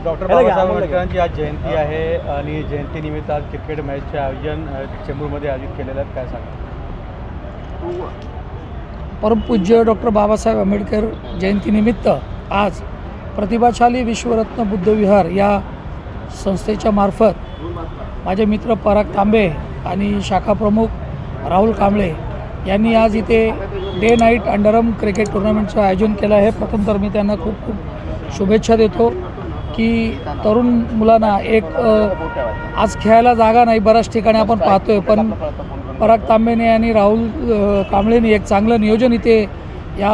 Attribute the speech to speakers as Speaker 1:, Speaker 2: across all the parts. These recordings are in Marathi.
Speaker 1: डॉक्टर बाबासाहेब आंबेडकरांची आज जयंती आहे आणि जयंतीनिमित्त आज क्रिकेट मॅचचे आयोजन चेंबूरमध्ये आयोजित केलेलं आहे, काय सांगा?
Speaker 2: परमपूज्य डॉक्टर बाबासाहेब आंबेडकर जयंतीनिमित्त आज प्रतिभाशाली विश्वरत्न बुद्धविहार या संस्थेच्या मार्फत माझे मित्र पराग तांबे आणि शाखा प्रमुख राहुल कांबळे यांनी आज इथे डे नाईट अंडरआर्म क्रिकेट टुर्नामेंटचं आयोजन केलं आहे। प्रथम तर मी त्यांना खूप खूप शुभेच्छा देतो की तरुण मुलांना एक आज खेळायला जागा नाही, बऱ्याच ठिकाणी आपण पाहतोय, पण पराग तांबेने आणि राहुल कांबळेने एक चांगलं नियोजन इथे या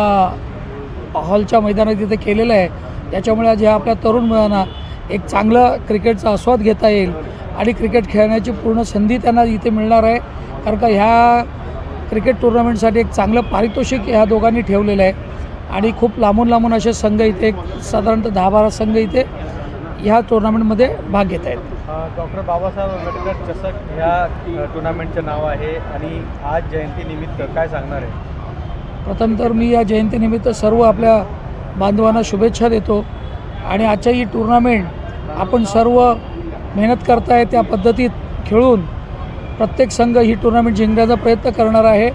Speaker 2: हॉलच्या मैदानात इथे केलेलं आहे। त्याच्यामुळे आज ह्या आपल्या तरुण मुलांना एक चांगलं क्रिकेटचा आस्वाद घेता येईल आणि क्रिकेट खेळण्याची पूर्ण संधी त्यांना इथे मिळणार आहे। कारण का ह्या क्रिकेट टुर्नामेंटसाठी एक चांगलं पारितोषिक ह्या दोघांनी ठेवलेलं आहे आणि खूप लांबून असे संघ इथे एक साधारणतः 10-12 संघ इथे ह्या टुर्नामेंटमध्ये भाग घेत आहेत।
Speaker 1: डॉक्टर बाबासाहेब आंबेडकर चषक ह्या टुर्नामेंटचं नाव आहे आणि आज जयंतीनिमित्त काय सांगणार आहे?
Speaker 2: प्रथम तर मी या जयंतीनिमित्त सर्व आपल्या बांधवांना शुभेच्छा देतो आणि आजच्या ही टुर्नामेंट आपण सर्व मेहनत करताय त्या पद्धतीत खेळून प्रत्येक संघ ही टुर्नामेंट जिंकण्याचा प्रयत्न करणार आहे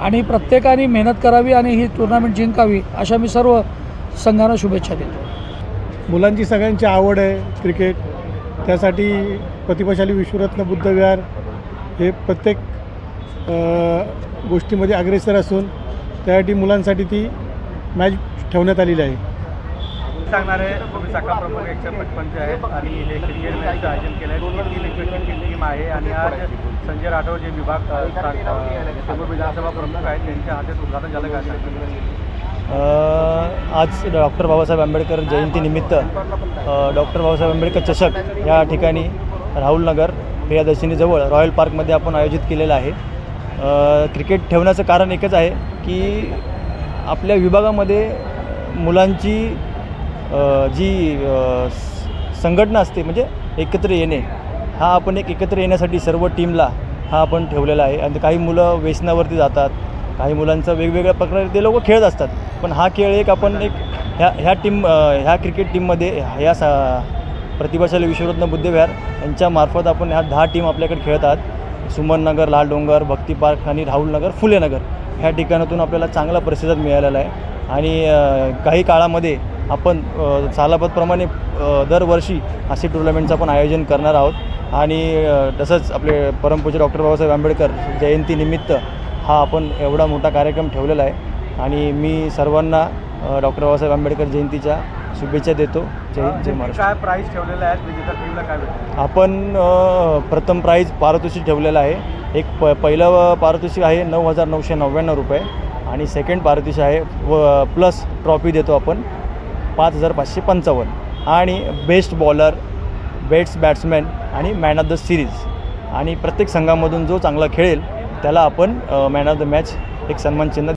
Speaker 2: आणि प्रत्येकाने मेहनत करावी आणि ही टुर्नामेंट जिंकावी अशा मी सर्व संघांना शुभेच्छा देतो।
Speaker 3: मुलांची सगळ्यांची आवड आहे क्रिकेट, त्यासाठी प्रतिभाशाली विश्वरत्न बुद्धविहार हे प्रत्येक गोष्टीमध्ये अग्रेसर असून त्यासाठी मुलांसाठी ती मॅच ठेवण्यात आलेली आहे।
Speaker 1: सांगणार आहे तुम्ही शाखा प्रमुख 155 आहेत आणि हे क्रिकेट मॅचचं आयोजन केलं आहे। टीम आहे आणि आज संजय राठोड जे विभाग चेंबूर विधानसभा प्रमुख आहेत त्यांच्या हातात उद्घाटन झालं, काय सांगणार?
Speaker 4: आज डॉक्टर बाबासाहेब आंबेडकर जयंतीनिमित्त डॉक्टर बाबासाहेब आंबेडकर चषक या ठिकाणी राहुल नगर प्रियदर्शिनीजवळ रॉयल पार्कमध्ये आपण आयोजित केलेलं आहे। क्रिकेट ठेवण्याचं कारण एकच आहे की आपल्या विभागामध्ये मुलांची जी संघटना असते म्हणजे एकत्र येणे, हा आपण एकत्र येण्यासाठी सर्व टीमला हा आपण ठेवलेला आहे। आणि काही मुलं व्यसनावरती जातात, काही मुलांचा वेगवेगळ्या प्रकारे ते लोक खेळत असतात, पण हा खेळ एक आपण एक ह्या क्रिकेट टीममध्ये ह्या प्रतिभाशाली विश्वरत्न बुद्धविहार यांच्यामार्फत आपण ह्या 10 टीम आपल्याकडे खेळत आहात। सुमन नगर, लाल डोंगर, भक्ती पार्क आणि राहुल नगर, फुले नगर ह्या ठिकाणातून आपल्याला चांगला प्रतिसाद मिळालेला आहे आणि काही काळामध्ये आपण सालाबतप्रमाणे दरवर्षी असे टुर्नामेंटचं आपण आयोजन करणार आहोत। आणि तसंच आपले परमपूज्य डॉक्टर बाबासाहेब आंबेडकर जयंतीनिमित्त हा आपण एवढा मोठा कार्यक्रम ठेवलेला आहे आणि मी सर्वांना डॉक्टर बाबासाहेब आंबेडकर जयंतीच्या शुभेच्छा देतो। जय हिंद, जय महाराष्ट्र।
Speaker 1: काय प्राईज ठेवलेला आहे विजेत्या टीमला, काय भेटेल?
Speaker 4: आपण प्रथम प्राईज पारितोषिक ठेवलेलं आहे। एक पहिलं पारितोषिक आहे 9,999 रुपये आणि सेकंड पारितोषिक आहे प्लस ट्रॉफी देतो आपण 5,555 आणि बेस्ट बॉलर, बेस्ट बॅट्समॅन आणि मॅन ऑफ द सिरीज आणि प्रत्येक संघामधून जो चांगला खेळेल त्याला आपण मॅन ऑफ द मॅच एक सन्मान चिन्ह